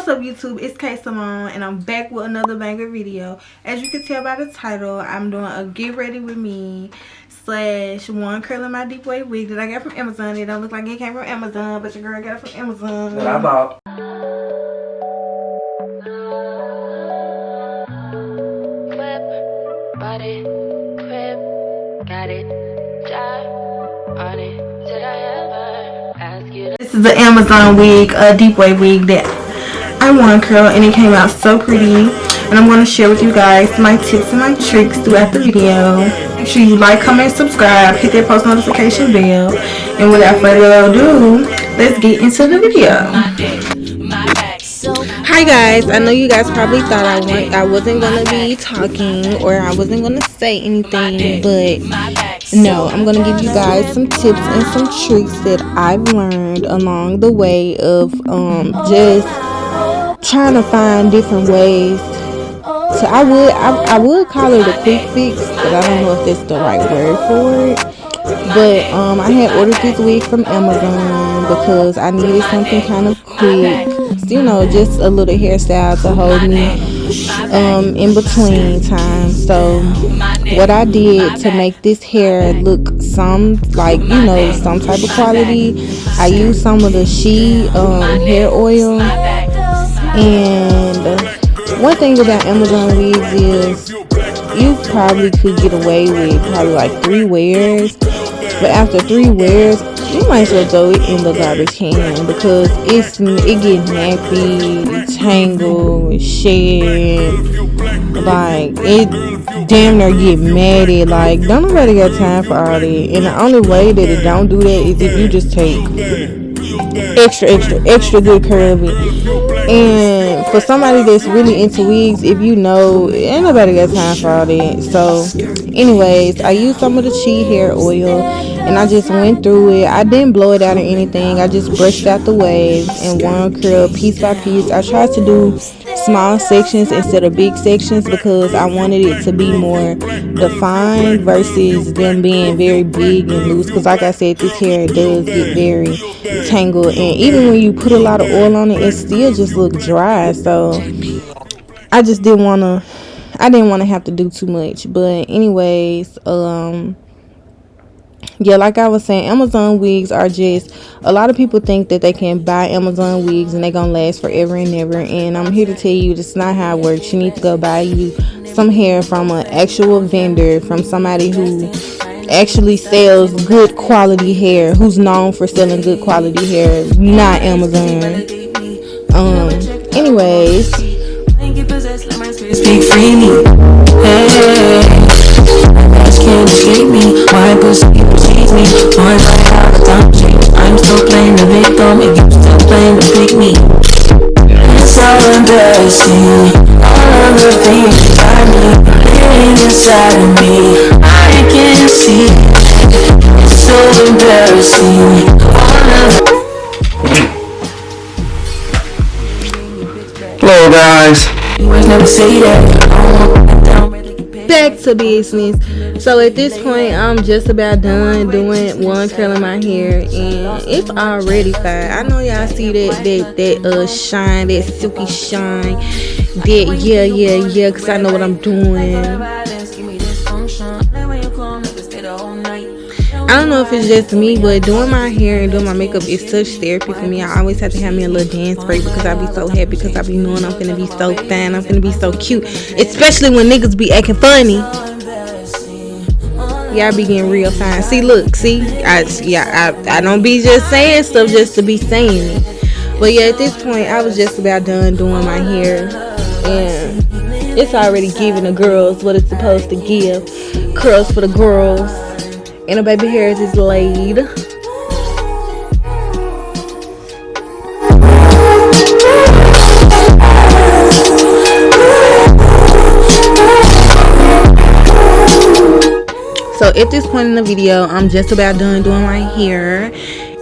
What's up YouTube, it's K Simone and I'm back with another banger video. As you can tell by the title, I'm doing a get ready with me / one curl in my deep wave wig that I got from Amazon. It don't look like it came from Amazon, but your girl got it from Amazon. That I bought. Clip, body, crib, got it, job, on it. Did I ever ask you? This is the Amazon wig, a deep wave wig that I want to curl, and it came out so pretty. And I'm going to share with you guys my tips and my tricks throughout the video. Make sure you like, comment, subscribe, hit that post notification bell. And without further ado, let's get into the video. Hi guys, I know you guys probably thought I wasn't going to be talking or I wasn't going to say anything, but no, I'm going to give you guys some tips and some tricks that I've learned along the way of just trying to find different ways. So I would call it a quick fix, but I don't know if that's the right word for it. But I had ordered this wig from Amazon because I needed something kind of quick, you know, just a little hairstyle to hold me in between time. So what I did to make this hair look some type of quality, I used some of the She hair oil. And one thing about Amazon wigs is you probably could get away with probably like 3 wears, but after 3 wears you might as well throw it in the garbage can because it gets nappy, tangled, shed, like it damn near get matted. Like don't nobody got time for all that. And the only way that it don't do that is if you just take extra good care of it. And for somebody that's really into wigs, if you know, ain't nobody got time for all that. So anyways, I used some of the She hair oil and I just went through it. I didn't blow it out or anything. I just brushed out the waves and one curl piece by piece. I tried to do small sections instead of big sections because I wanted it to be more defined versus them being very big and loose, because like I said, this hair does get very tangled, and even when you put a lot of oil on it, it still just look dry. So I just didn't want to have to do too much. But anyways, yeah, like I was saying, Amazon wigs are just, a lot of people think that they can buy Amazon wigs and they're gonna last forever and ever, and I'm here to tell you that's not how it works. You need to go buy you some hair from an actual vendor, from somebody who actually sells good quality hair, who's known for selling good quality hair, not Amazon. Anyways, speak freely. Hey, can't escape me. Why pussy tease me? One night out of time change. I'm still playing the victim and you still playing the pick me. It's so embarrassing. All of the things you got me living inside of me. I can't see. It's so embarrassing. Hello guys. You always never say that. back to business. So at this point, I'm just about done doing one curl in my hair, and it's already fine. I know y'all see that shine, that silky shine, that yeah, cause I know what I'm doing. I don't know if it's just me, but doing my hair and doing my makeup is such therapy for me. I always have to have me a little dance break because I be so happy, because I be knowing I'm finna be so fine, I'm finna be so cute, especially when niggas be acting funny. Y'all be getting real fine. See, look, see, I don't be just saying stuff just to be saying it. But yeah, at this point, I was just about done doing my hair, and it's already giving the girls what it's supposed to give. Curls for the girls. And the baby hairs is laid. So at this point in the video, I'm just about done doing my hair,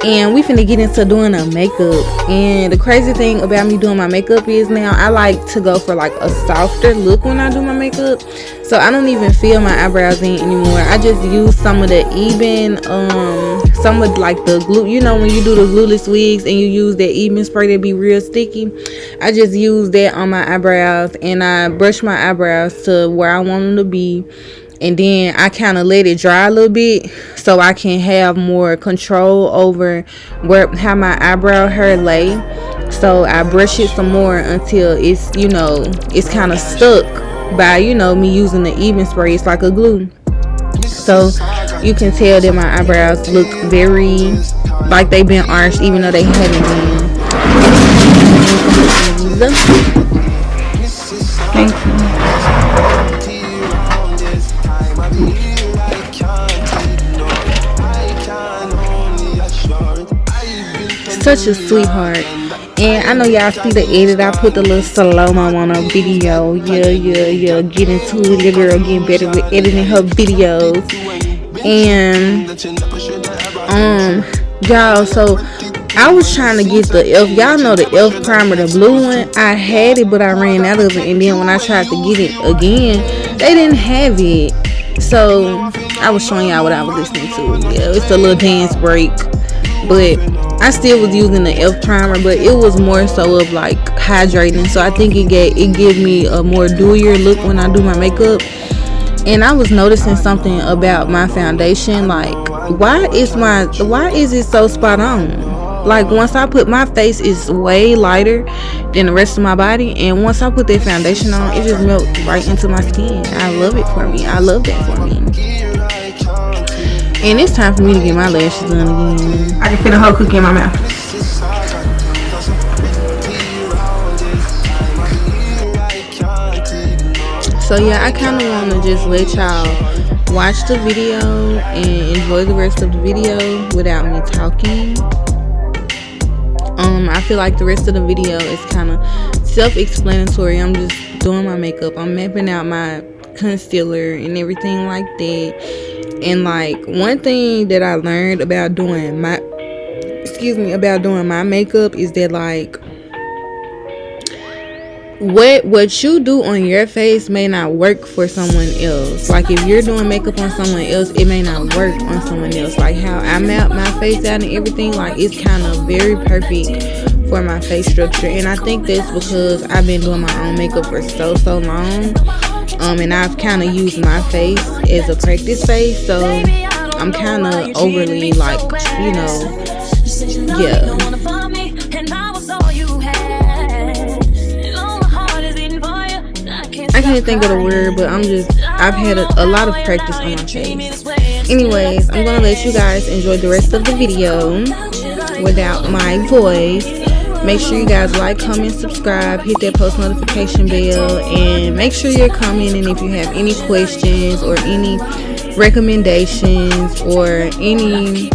and we finna get into doing a makeup. And the crazy thing about me doing my makeup is now I like to go for like a softer look when I do my makeup, so I don't even fill my eyebrows in anymore. I just use some of the Eben some of like the glue, you know, when you do the glueless wigs and you use that Eben spray that be real sticky. I just use that on my eyebrows, and I brush my eyebrows to where I want them to be, and then I kind of let it dry a little bit so I can have more control over how my eyebrow hair lay. So I brush it some more until it's, you know, it's kind of stuck by, you know, me using the Eben spray. It's like a glue. So you can tell that my eyebrows look very like they've been arched even though they haven't been. Thank you. Such a sweetheart. And I know y'all see the edit. I put the little slow-mo on her video. Yeah. Get into it. Your girl getting better with editing her videos. And y'all, so I was trying to get the elf. Y'all know the elf primer, the blue one. I had it, but I ran out of it. And then when I tried to get it again, they didn't have it. So I was showing y'all what I was listening to. Yeah, it's a little dance break. But I still was using the elf primer, but it was more so of like hydrating. So I think it gave me a more dewier look when I do my makeup. And I was noticing something about my foundation, like why is it so spot on? Like once I put, my face is way lighter than the rest of my body, and once I put that foundation on, it just melts right into my skin. I love it for me. I love that for me. And it's time for me to get my lashes done again. I can feel the whole cookie in my mouth. So yeah, I kind of want to just let y'all watch the video and enjoy the rest of the video without me talking. I feel like the rest of the video is kind of self-explanatory. I'm just doing my makeup. I'm mapping out my concealer and everything like that. And like one thing that I learned about doing my makeup is that like what you do on your face may not work for someone else. Like if you're doing makeup on someone else, it may not work on someone else. Like how I map my face out and everything, like it's kind of very perfect for my face structure. And I think that's because I've been doing my own makeup for so long. And I've kind of used my face as a practice face, so I'm kind of overly like, you know, yeah. I can't think of the word, but I've had a lot of practice on my face. Anyways, I'm gonna let you guys enjoy the rest of the video without my voice. Make sure you guys like, comment, subscribe, hit that post notification bell, and make sure you're commenting if you have any questions or any recommendations or any,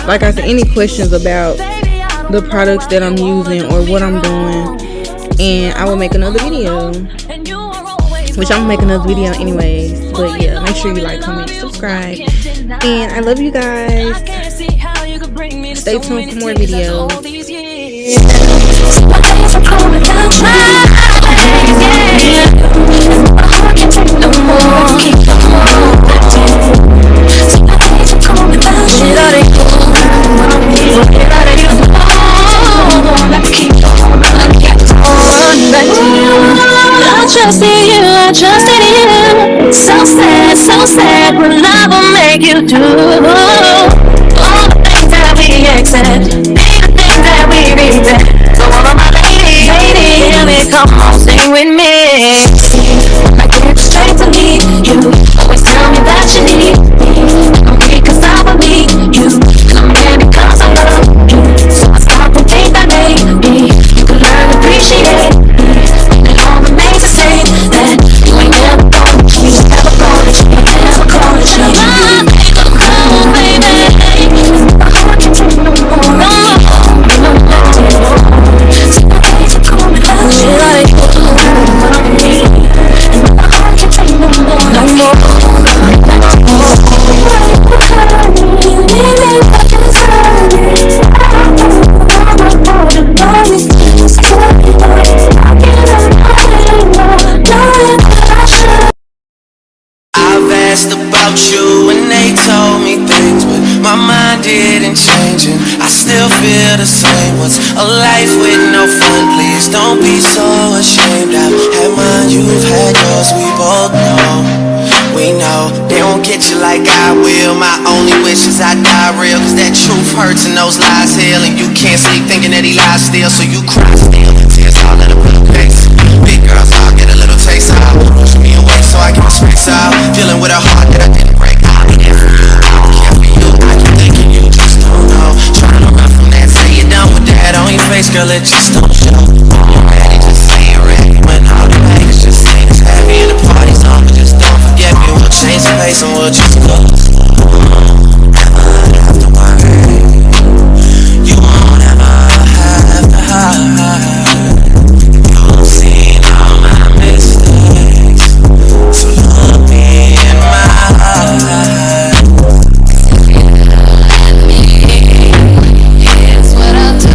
like I said, any questions about the products that I'm using or what I'm doing. And I will make another video, which I'm gonna make another video anyways. But yeah, make sure you like, comment, subscribe, and I love you guys. Stay tuned for more videos. I trusted you. So sad, what love will make you do. All the things that we accept, be the things that we regret. So all of my ladies, hear me, come on, sing with me. I get straight to me, you always tell me that you need me. I'm weak 'cause I believe you, and I'm mad because I love you. So I stop and think that maybe you could learn to appreciate me. And it all remains the same, that you ain't never gonna change, never gonna change, never gonna change. Come on, baby, my heart can take no more. No more. So I hate to call me that. Shit, I ashamed. I've had mine, you've had yours, we both know. We know they won't get you like I will. My only wish is I die real, cause that truth hurts and those lies heal. And you can't sleep thinking that he lies still, so you cry still. Tears all in a pillowcase. Big girls all get a little taste out. Push me away so I get my space out. Dealing with a heart that I didn't break. I'll be there for you, I'll care for you. I keep thinking you just don't know. Trying to run from that, say you're done with that on your face, girl, it just don't show. You're ready, just say you're ready. When all the baggage just ain't as heavy and the party's on, but just don't forget me. We'll change the pace and we'll just go slow. Never have to worry. You won't ever have to hide. You've seen all my mistakes, so look me in my eyes. Here's what I'll do.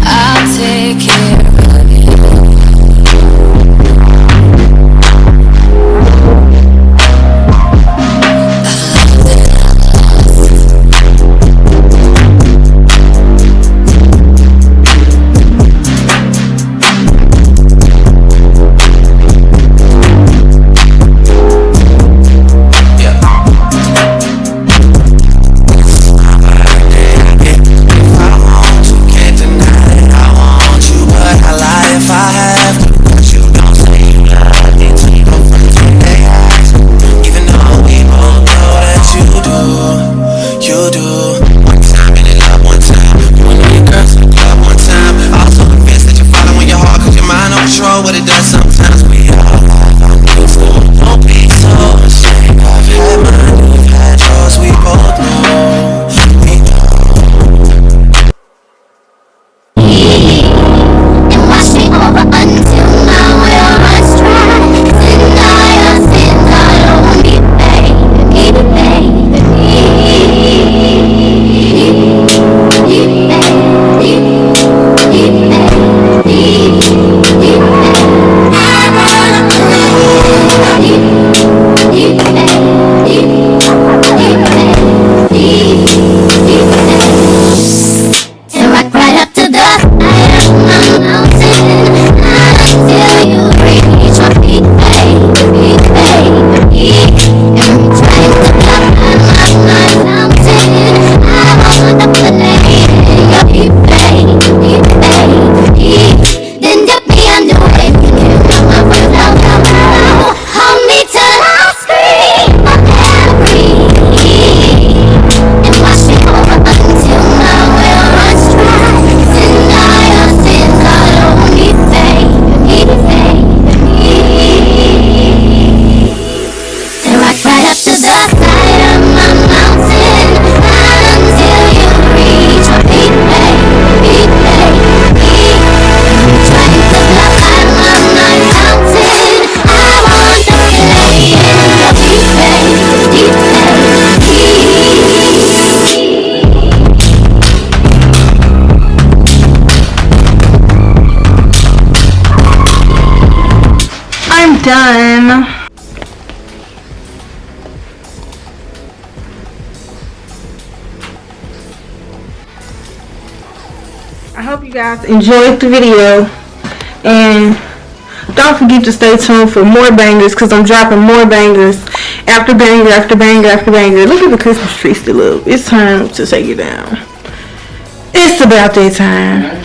I'll take care of you. What it does sometimes, we all have our needs, so don't be so ashamed. I've had mine, you've had yours, we both know, we know. And wash me over until my will runs dry. Deny us, deny only, baby, Done. I hope you guys enjoyed the video, and don't forget to stay tuned for more bangers, because I'm dropping more bangers after banger after banger after banger. Look at the Christmas tree still up. It's time to take it down. It's about that time.